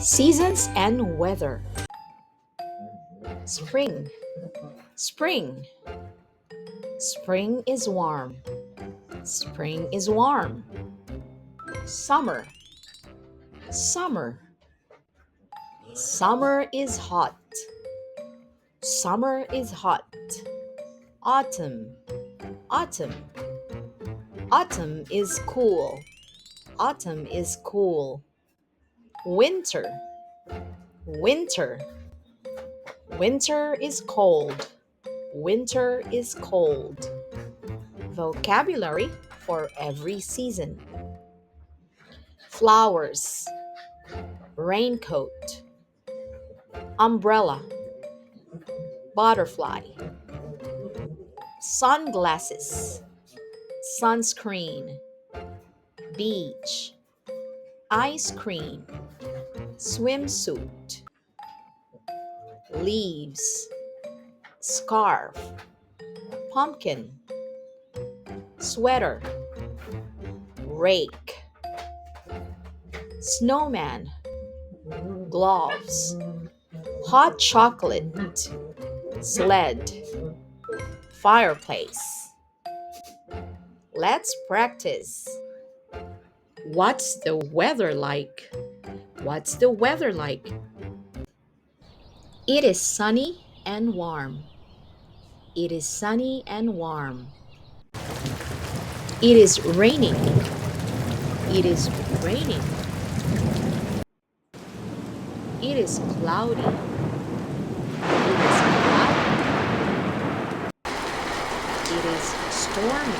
Seasons and weather. Spring. Spring. Spring is warm. Spring is warm. Summer. Summer. Summer is hot. Summer is hot. Autumn. Autumn. Autumn is cool. Autumn is cool. Winter. Winter. Winter is cold. Winter is cold. Vocabulary for every season. Flowers. Raincoat. Umbrella. Butterfly. Sunglasses. Sunscreen. Beach. Ice cream. Swimsuit. Leaves. Scarf. Pumpkin. Sweater. Rake. Snowman. Gloves. Hot chocolate. Sled. Fireplace. Let's practice. What's the weather like? What's the weather like? It is sunny and warm. It is sunny and warm. It is raining. It is raining. It is cloudy. It is cloudy. It is stormy.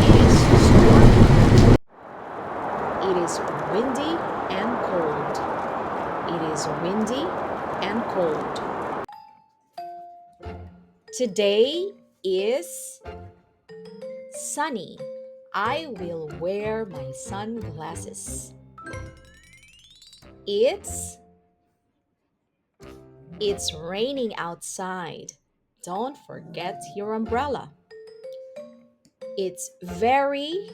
It is stormy. It is windy and cold. It is windy and cold. Today is sunny. I will wear my sunglasses. It's raining outside. Don't forget your umbrella. It's very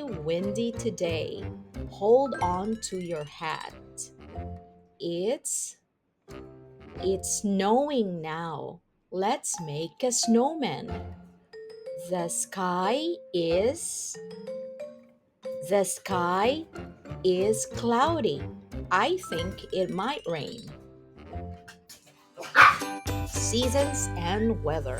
windy today. Hold on to your hat. It's snowing now. Let's make a snowman. The sky is cloudy. I think it might rain. Seasons and weather.